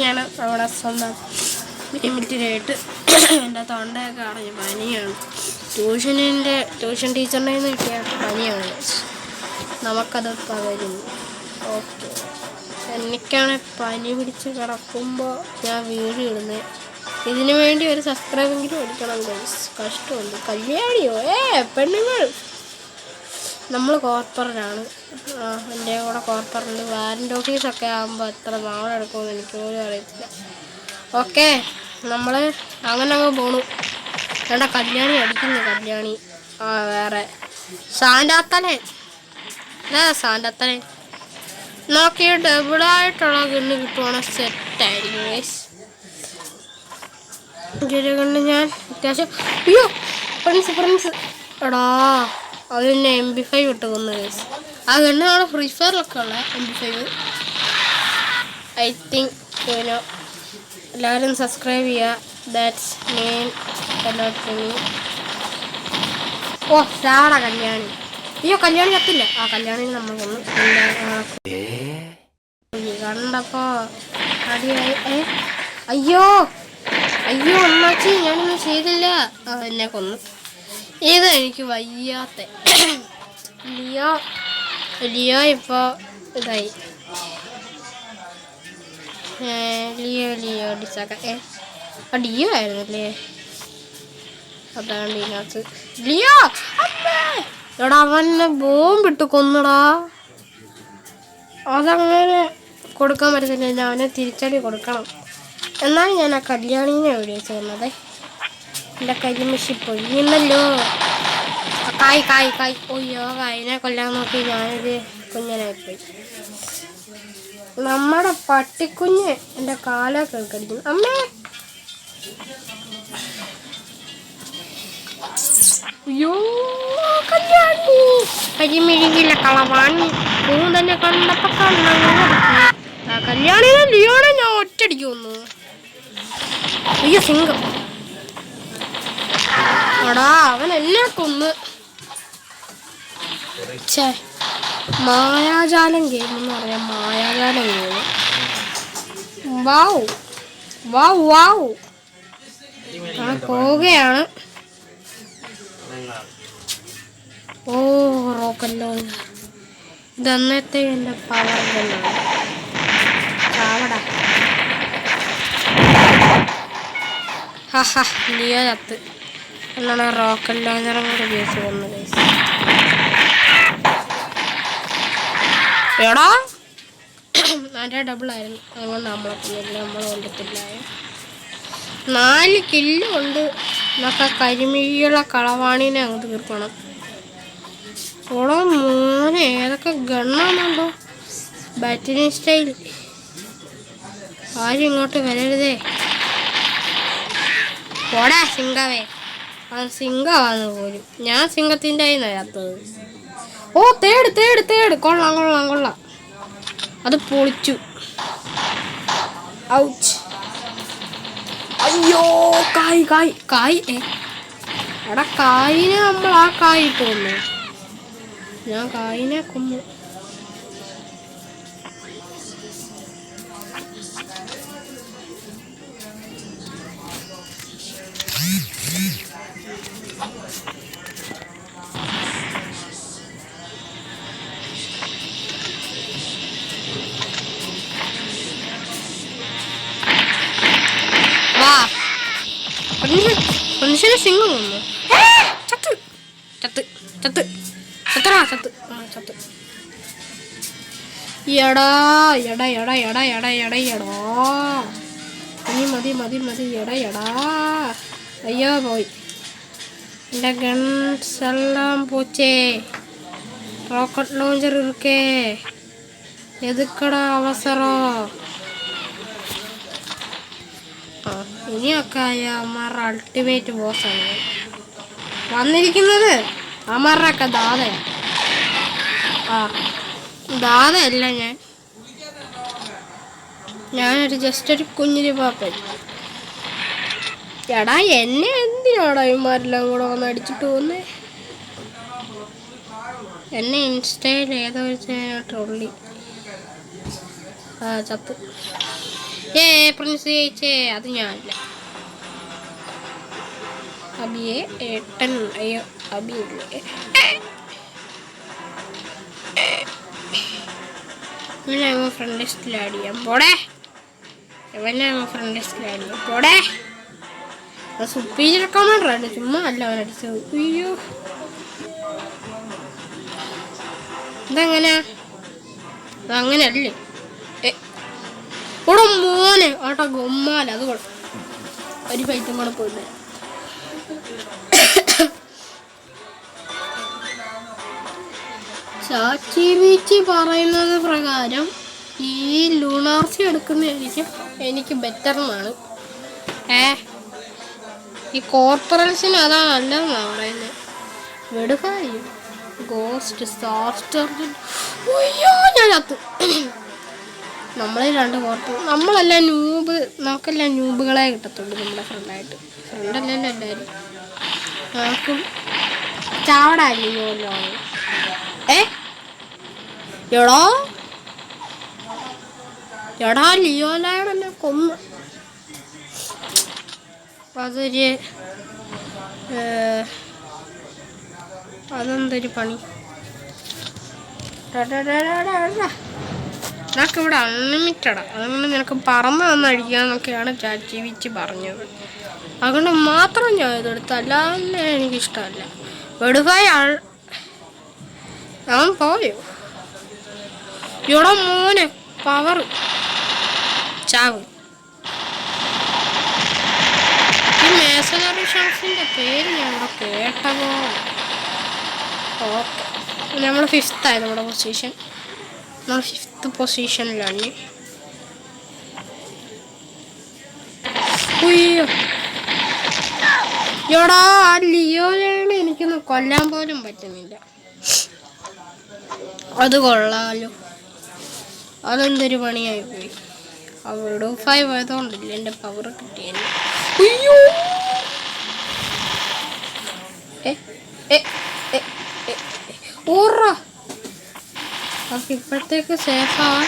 ഞാൻ അവിടെ സ്വന്തം ലിമിറ്റിലായിട്ട് എൻ്റെ തൊണ്ടയൊക്കെ അടഞ്ഞ് പനിയാണ്. ട്യൂഷൻ ടീച്ചറിൻ്റെ നിന്ന് കിട്ടിയ പനിയാണ്. നമുക്കത് പകരുന്നു. ഓക്കെ, എനിക്കാണ് പനി പിടിച്ച് കിടക്കുമ്പോൾ ഞാൻ വീഡിയോ ഇടുന്നത്. ഇതിനു വേണ്ടി ഒരു സബ്സ്ക്രൈബെങ്കിലും എടുക്കണം ഗൈസ്. കഷ്ടമുണ്ട്. കല്യാണിയോ പെണ്ണുങ്ങൾ. നമ്മൾ കോർപ്പറേറ്റാണ്. എൻ്റെ കൂടെ കോർപ്പറുണ്ട്. വാറൻ്റ് ഓഫീസൊക്കെ ആകുമ്പോൾ എത്ര നാളെടുക്കുമെന്ന് എനിക്ക് പോലും അറിയത്തില്ല. ഓക്കെ, നമ്മൾ അങ്ങനെ അങ്ങ് പോണു. വേണ്ട, കല്യാണി അടിക്കുന്നു. കല്യാണി വേറെ സാൻ്റാത്തലേ സാൻ്റാത്തലേ നോക്കി ഡബിളായിട്ടുള്ള ഗണ്ണ് കിട്ടുവാണെങ്കിൽ സെറ്റായിരിക്കും ഗൈസ്. ഒരു ഗണ്ണ് ഞാൻ അത്യാവശ്യം. അയ്യോ ഫ്രണ്ട്സ് എടാ, അത് തന്നെ MP5 ഇട്ട് കൊന്നു ഗൈസ്. ആ ഗണ്ണ് നമ്മുടെ ഫ്രീ ഫയറിലൊക്കെ ഉള്ള MP5. ഐ തിങ്ക് എല്ലാവരും സബ്സ്ക്രൈബ് ചെയ്യുക. That's main. ഓ സാടാ കല്യാണി. അയ്യോ കല്യാണി കത്തില്ല. ആ കല്യാണി നമ്മൾ കൊന്നു. കണ്ടപ്പോ അടിയായി. അയ്യോ അമ്മാച്ചി, ഞാനൊന്നും ചെയ്തില്ല. എന്നെ കൊന്നു. ഇത് എനിക്ക് വയ്യാത്ത ലിയോ ഇപ്പോൾ ഇതായി. ലിയോ ഡിസാക്ക ഡിയോ ആയിരുന്നല്ലേ. അതാണ് ഇതിനകത്ത് ലിയോ. എടാ, അവനെ ബോംബിട്ട് കൊന്നടാ. അതങ്ങനെ കൊടുക്കാൻ പറ്റത്തില്ല. അവനെ തിരിച്ചടി കൊടുക്കണം. എന്നാലും ഞാൻ ആ കല്യാണീനെ വിളിച്ച് വന്നത്. എൻ്റെ കരിമിഷി പൊഴിയുന്നല്ലോ. കായ് ഒയ്യോ, കായിനെ കൊല്ലാൻ നോക്കി ഞാനൊരു കുഞ്ഞനായിപ്പോയി. നമ്മുടെ പട്ടിക്കുഞ്ഞ് എൻ്റെ കാലൊക്കെ കടിക്കുന്നു. അമ്മേ, അയ്യോ കല്യാണി. കരിമിഴിയില്ല കളവാണി. തന്നെ കണ്ടപ്പോ കല്യാണിനെ ലിയോനെ ഞാൻ ഒറ്റടിക്ക് വന്നു. അയ്യോ സിംഗം. എടാ, അവൻ എന്നെ കൊന്ന്. മായാജാലം ഗെയിം എന്ന് പറയാം. മായാജാലം ഗെയിം. വാവ് പോവുകയാണ്. ഓ റോക്കല്ലോ. ഇതന്നത്തെ എൻ്റെ പവർ ഗണ്ണാണ്. ചാവടാ. ലിയോ ചത്ത്. എന്നാണ് റോക്കറ്റ് ലോഞ്ചറും കൂടെ ഉപയോഗിച്ച് വന്നത്. എടാ, അതിൻ്റെ ഡബിളായിരുന്നു. അതുകൊണ്ട് നമ്മളെ കൊന്നില്ല. നമ്മൾ കൊണ്ടിട്ടില്ല. 4 കില്ലുണ്ട്. എന്നൊക്കെ കരിമിഴിയുള്ള കളവാണിനെ അങ്ങ് തീർക്കണം. ഓടോ മോനെ, ഏതൊക്കെ ഗണ്ണാണല്ലോ. Battery style. ആരും ഇങ്ങോട്ട് വരരുതേ. ഓടാ സിംഗവേ. അത് സിംഗമാണെന്ന് പോലും. ഞാൻ സിംഗത്തിൻ്റെ അതിനകത്തത്. ഓ തേട്. കൊള്ളാം. അത് പൊളിച്ചു. ഔച്ച്. അയ്യോ കായ്. എടാ, കായിനെ നമ്മൾ ആ കായ് ഇട്ട് കൊന്നു. ഞാൻ കായിനെ കൊന്നു. മനുഷ്യനെ സിംഗം കൊന്നു. ചത്ത്. എടാ മതി എടാ. അയ്യോ പോയി. എൻ്റെ ഗൺസ് എല്ലാം പോച്ചേ. റോക്കറ്റ് ലോഞ്ചർ ഇരിക്കേ. എതുക്കടാ അവസരം. ഇനിയൊക്കെ അമ്മാരുടെ അൾട്ടിമേറ്റ് ബോസാണ് വന്നിരിക്കുന്നത്. അമ്മാരുടെയൊക്കെ ദാതയാണ്. ദാതയല്ല ഞാനൊരു ജസ്റ്റ് ഒരു കുഞ്ഞിരി പാപ്പൻ. എടാ, എന്നെ എന്തിനാടാ ഇവന്മാരെല്ലാം കൂടെ വന്ന് അടിച്ചിട്ട് പോകുന്നേ? എന്നെ ഇൻസ്റ്റയിൽ ഏതോ ഒരു ട്രോളി ചത്ത്. പ്രിൻസ് ജയിച്ചേ. അത് ഞാനല്ല. അബിയെ ഏട്ടൻ. അയ്യോ അബിയില്ലേ. ഇവനെ ഫ്രണ്ട് ലിസ്റ്റിൽ ആഡ് ചെയ്യാം. പോടേ. ഇവനെ ഫ്രണ്ട് ലിസ്റ്റിൽ ആഡ് ചെയ്യാം. പോടേ. സുപ്പീരിയർ കമാൻഡറാണ്. ചുമ്മാ അല്ല അവൻ അടിച്ചത്. അയ്യോ ഇതെങ്ങനെയാ? അതങ്ങനെയല്ലേ? ഇവിടെ മോനെ ആട്ടാ ഗൊമ്മാല. അത് ഒരു ഫൈറ്റും കൂടെ പോയില്ല. ചാച്ചി ബീച്ചി പറയുന്നത് പ്രകാരം ഈ ലൂണാർസി എടുക്കുന്നതായിരിക്കും എനിക്ക് ബെറ്റർ എന്നാണ്. ഈ കോർപ്പറേഷന് അതാ നല്ലതെന്നാണ് പറയുന്നത്. വെടുക്കായി ഗോസ്റ്റ് സ്റ്റാർസ്റ്റർ. ഞാൻ ചത്തു. നമ്മളെ രണ്ട് നമ്മളെല്ലാം ന്യൂബ്. നമുക്കെല്ലാം ന്യൂബുകളെ കിട്ടത്തുള്ളൂ നമ്മുടെ ഫ്രണ്ടായിട്ട്. ഫ്രണ്ടല്ലല്ലോ എല്ലാവരും. നമുക്കും ചാവടാല്ലോ. എടാ ലിയോലാണെന്നെ കൊന്ന്. അതെന്തൊരു പണി. നിനക്കിവിടെ അൺലിമിറ്റഡാ. അതുകൊണ്ട് നിനക്ക് പറന്ന് വന്നടിക്കാന്നൊക്കെയാണ് ചാച്ചി വിച്ച് പറഞ്ഞത്. അതുകൊണ്ട് മാത്രം ഞാൻ ഇതെടുത്ത. അല്ലാതെ എനിക്കിഷ്ടമല്ല. വെടുകായ അവൻ പോയോ? ഇവിടെ മോനെ പവർ ചാവ്. ഈ മേസനറി ഷാൻസിൻ്റെ പേര് ഞാൻ ഇവിടെ കേട്ടതോ. ഓക്കെ, നമ്മൾ 5th ആയത് നമ്മുടെ പൊസിഷൻ. നമ്മൾ 5th പൊസിഷനിലാണ്. അയ്യോ എടാ ആ ലിയോയാണ് എനിക്കൊന്നും കൊല്ലാൻ പോലും പറ്റുന്നില്ല. അത് കൊള്ളാലോ. അതെന്തൊരു പണിയായി പോയി. അവിടെ 5 ആയതുകൊണ്ടില്ല എൻ്റെ പവർ കിട്ടിയത്. അയ്യോ ഓറ നമുക്ക് ഇപ്പോഴത്തേക്ക് സേഫാവാൻ.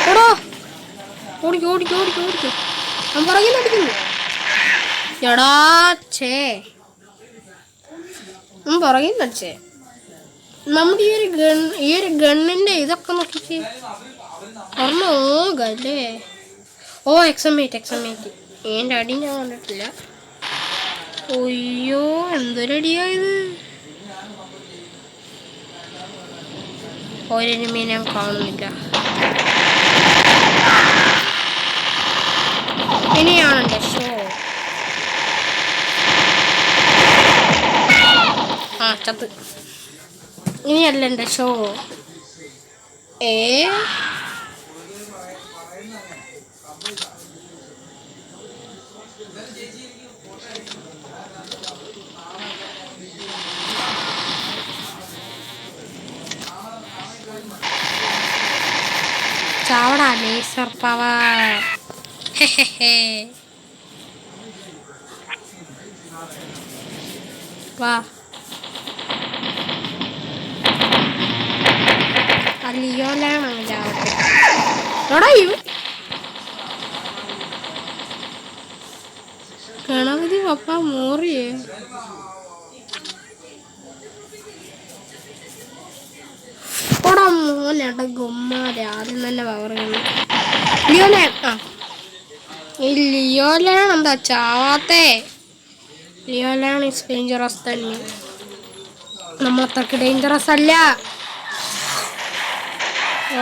ഓടോ ഓടിക്കോ ഓടിക്കോ ഓടിക്കോ ഓടിക്കോ. ഞാൻ പുറകിൽ അടിക്കുന്നു. എടാ ചേ പുറകിൽ നടിച്ചേ. നമ്മുടെ ഈ ഒരു ഗണ്ണിൻ്റെ ഇതൊക്കെ നോക്കിച്ചേ. ഓർമ്മല്ലേ? ഓ എക്സമേറ്റ്. എൻ്റെ അടി ഞാൻ കണ്ടിട്ടില്ല. ഒയ്യോ എന്തൊരടിയായത്. ഒരെനിമി ഞാൻ കാണുന്നില്ല. ഇനിയാണ് എൻ്റെ ഷോ. ചത്ത്. ഇനിയല്ല എൻ്റെ ഷോ. ചാവടാ laser power. വാ ലിയോലാണ് ചാവട്ടെ. ഗണപതി പപ്പ മോറിയേ. ഓടാ മോനേട്ട ഗുമ്മാതെ ആദ്യം തന്നെ പവർ ലിയോലാൻ. ഈ ലിയോലാൻ എന്താ ചാവാത്തേ? ലിയോലാൻ ഈസ് ഡേഞ്ചറസ് തന്നെ. നമ്മളത്രക്ക് ഡേഞ്ചറസ് അല്ല.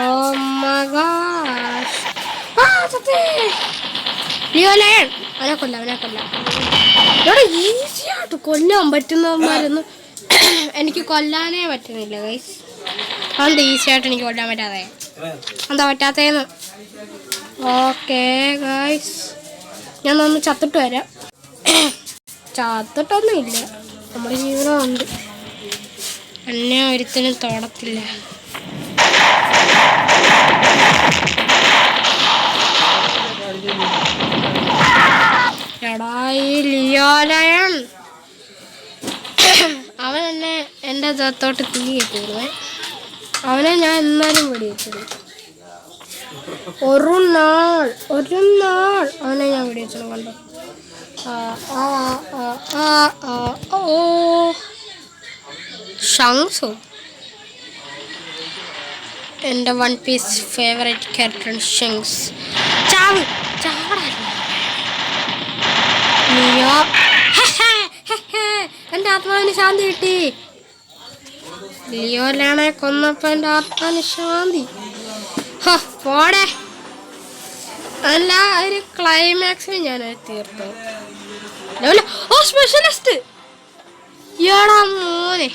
Oh my gosh. ലിയോലാൻ അവനെ കൊല്ലാം. ഇവിടെ ഈസി ആയിട്ട് കൊല്ലാൻ പറ്റുന്നവന്മാരൊന്നും എനിക്ക് കൊല്ലാനേ പറ്റുന്നില്ല ഗൈസ്. അതുകൊണ്ട് ഈസി ആയിട്ട് എനിക്ക് കൊല്ലാൻ പറ്റാതെ. എന്താ പറ്റാത്തേന്ന്? ഓക്കെ ഗൈസ്, ഞാൻ ഒന്ന് ചത്തിട്ട് വരാം. ചത്തിട്ടൊന്നും ഇല്ല, നമ്മുടെ ജീവനമുണ്ട്. എന്നെ ഒരുത്തിനും തോടത്തില്ല. എടായി ലിയോലയൺ അവൻ എന്നെ എൻ്റെ ദേഹത്തോട്ട് തീ കെട്ടിയിരുന്നേ. അവനെ ഞാൻ എന്നാലും വെടിവെച്ചത്. ഒരു നാൾ വെച്ചാൽ കണ്ടോ. ഓ ഷങ്സോ എൻ്റെ വൺ പീസ് ഫേവറേറ്റ് ക്യാരക്ടർ ഷങ്സ്. ചാവ് നീയോ. എൻ്റെ ആത്മാവിന് ശാന്തി കിട്ടി. ലിയോലാണെ കൊന്നപ്പോ എൻ്റെ ആത്മാവിന് ശാന്തി. പോടെ. അല്ല ഒരു ക്ലൈമാക്സിന് ഞാൻ തീർത്തു. ഓ സ്പെഷ്യലിസ്റ്റ് യാടാ മോനെ.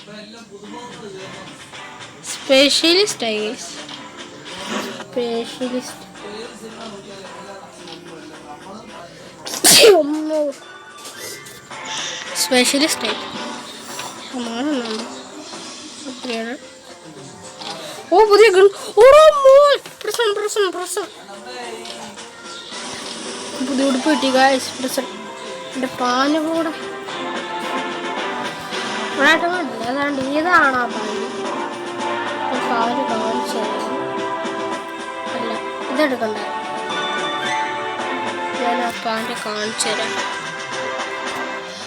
സ്പെഷ്യലിസ്റ്റ് സ്പെഷ്യലിസ്റ്റ് ഓ പുതിയ ഗൺ. ഓടോ മോൻ പുതിയ ഉടുപ്പ് കിട്ടി ഗായ്സ്. എൻ്റെ പാന് കൂടെ ഏതാണ്ട് ഇതാണ് ആ പാല് കാണിച്ചു. അല്ല ഇതെടുക്കണ്ട, ഞാൻ ആ പാൻറ് കാണിച്ചു തരാം.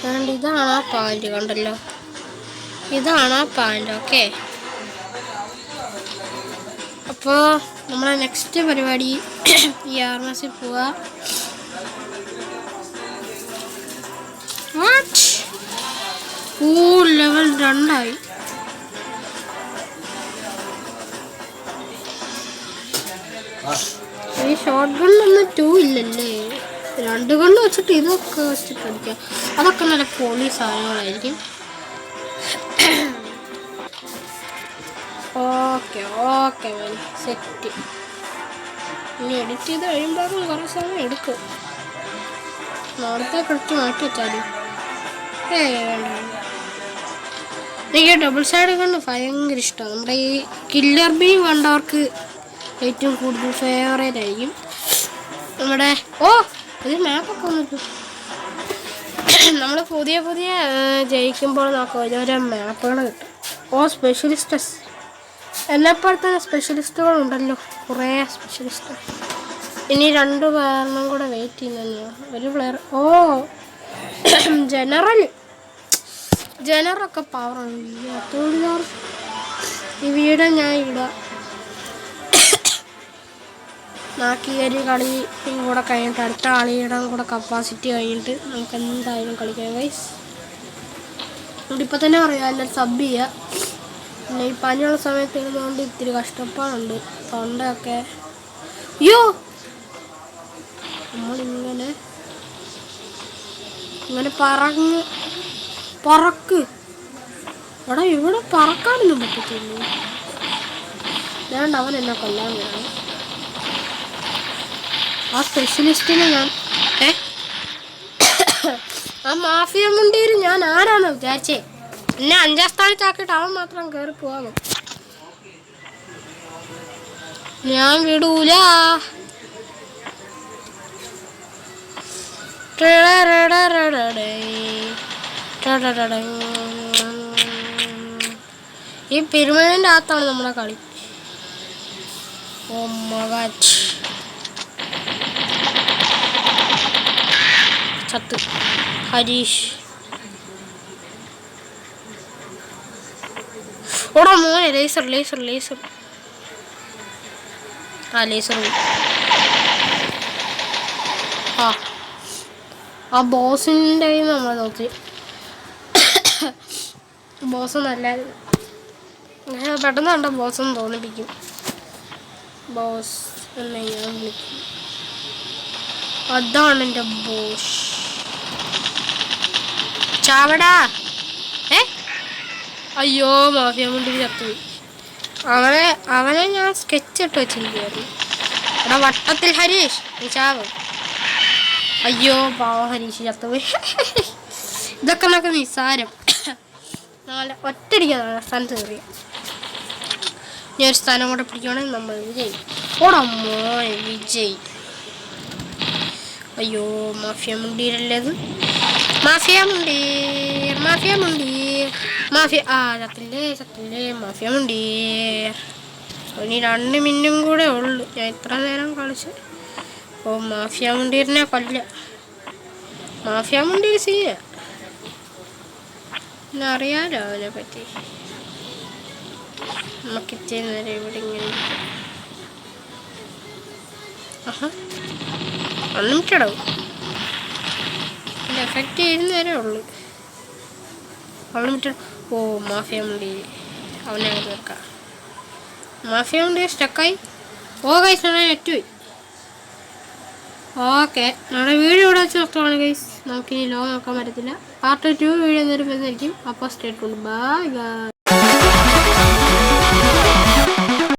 ഏതാണ്ട് ഇതാണ് ആ പാൻറ് കണ്ടല്ലോ, ഇതാണ് ആ പാൻറ്. ഓക്കെ, അപ്പോൾ നമ്മളെ നെക്സ്റ്റ് പരിപാടി ഈ ആർമസിൽ പോവാ. ലെവൽ 2 ഈ ഷോർട്ട് ഗണ്ണൊന്നും 2 ഇല്ലല്ലേ. 2 ഗണ്ണ് വെച്ചിട്ട് ഇതൊക്കെ വെച്ചിട്ട് അടിക്കാം. അതൊക്കെ നല്ല പൊളി സാധനങ്ങളായിരിക്കും. Okay set. ഇനി എഡിറ്റ് ചെയ്ത് കഴിയുമ്പോഴും കുറേ സമയം എടുക്കും. നാളത്തേക്ക് എടുത്ത് മാറ്റി വെച്ചാൽ എനിക്ക് ഡബിൾ സൈഡ് കണ്ട് ഭയങ്കര ഇഷ്ടമാണ്. നമ്മുടെ ഈ കില്ലർ ബീം കണ്ടവർക്ക് ഏറ്റവും കൂടുതൽ ഫേവറേറ്റ് ആയിരിക്കും നമ്മുടെ. ഇത് മാപ്പൊക്കെ വന്നിട്ടു. നമ്മൾ പുതിയ ജയിക്കുമ്പോൾ നമുക്ക് ഓരോരോ മാപ്പുകൾ കിട്ടും. സ്പെഷ്യലിസ്റ്റസ് എന്നെപ്പോലെ തന്നെ സ്പെഷ്യലിസ്റ്റുകളുണ്ടല്ലോ, കുറേ സ്പെഷ്യലിസ്റ്റ്. ഇനി 2 പേരെണ്ണം കൂടെ വെയിറ്റ് ചെയ്യുന്ന ഒരു പ്ലെയർ. ജനറൊക്കെ പവറാണ്. ഈ വീഡിയോ ഞാൻ ഇടാം. നാക്കി ഒരു കളി കൂടെ കഴിഞ്ഞിട്ട് അടുത്ത കളിയുടെ കൂടെ കപ്പാസിറ്റി കഴിഞ്ഞിട്ട് നമുക്ക് എന്തായാലും കളിക്കാം ഗൈസ്. ഇപ്പം തന്നെ പറയാം, എല്ലാവരും സബ് ചെയ്യുക. പിന്നെ ഈ പനിയുള്ള സമയത്ത് ഇരുന്നുകൊണ്ട് ഇത്തിരി കഷ്ടപ്പാടുണ്ട് തൊണ്ടയൊക്കെ. നമ്മളിങ്ങനെ പറക്ക്. എടാ ഇവിടെ പറക്കാനൊന്നും പറ്റത്തില്ല. ഞാൻ അവൻ എന്നെ കൊല്ലാൻ വേണം. ആ സ്പെഷ്യലിസ്റ്റിനെ ഞാൻ ആ മാഫിയ മുണ്ടിയിൽ ഞാൻ ആരാണ് വിചാരിച്ചേ. എന്നെ 5ാം സ്ഥാനത്താക്കിയിട്ട് അവൻ മാത്രം കയറി പോവാമോ. ഞാൻ വിടൂല. ഈ പിരമിഡിൻ്റെ അകത്താണ് നമ്മുടെ കളി. ചത്ത് ഹരീഷ്. ഓടാ മോനെ. ലേസർ ലേസർ ആ ബോസിൻ്റെ നമ്മൾ നോക്കി. ബോസ് നല്ലായിരുന്നു. ഞാൻ പെട്ടെന്ന് കണ്ട ബോസെന്ന് തോന്നിപ്പിക്കും. ബോസ് എന്ന് ഞാൻ വിളിക്കും. അതാണ് എൻ്റെ ബോസ്. ചാവടാ. അയ്യോ മാഫിയ മുണ്ടി ചത്തുപോയി. അവനെ ഞാൻ സ്കെച്ച് ഇട്ട് വെച്ചിരിക്കുകയായിരുന്നു. എടാ വട്ടത്തിൽ ഹരീഷ് നീ ചാവ്. അയ്യോ പാവ ഹരീഷ് ചത്തുപോയി. ഇതൊക്കെ നമുക്ക് നിസ്സാരം. നാളെ ഒറ്റടിക്കാണ് സ്ഥാനത്ത് കയറിയ. ഇനി ഒരു സ്ഥാനം കൂടെ പിടിക്കുകയാണെങ്കിൽ നമ്മൾ വിജയ്. മോനെ വിജയ്. അയ്യോ മാഫിയ മുണ്ടീരല്ലേ അത്. മാഫിയ മുണ്ടീർ ചത്തില്ലേ മാഫിയ മുണ്ടീർ. ഇനി 2 മിനിറ്റും കൂടെ ഉള്ളു. ഞാൻ ഇത്ര നേരം കളിച്ച്. മാഫിയ മുണ്ടീറിനെ കൊല്ല. മാഫിയ മുണ്ടി ഒരു സീന അറിയാലോ അവനെ പറ്റി. നമുക്ക് നേരെ ഇവിടെ ഇങ്ങനെ അൺലിമിറ്റഡാവും. അതിൻ്റെ എഫക്റ്റ് ചെയ്യുന്ന വരെ ഉള്ളു. അൺലിമിറ്റഡ്. ഓ മാഫിയ മുണ്ടി അവനെ അങ്ങ് തീർക്കാം. മാഫിയ മുണ്ടി സ്റ്റക്കായി. ഓ ഗൈസ് ഞാൻ നെറ്റുപോയി. ഓക്കെ നമ്മുടെ വീഡിയോ ഇവിടെ വെച്ച് നിർത്തുവാണ് ഗൈസ്. നമുക്കിനി ലോകം നോക്കാൻ പറ്റത്തില്ല. പാർട്ട് 2 വീഡിയോ എന്തായാലും വരുന്നതായിരിക്കും. അപ്പോൾ സ്റ്റേ ട്യൂൺഡ്. Bye guys.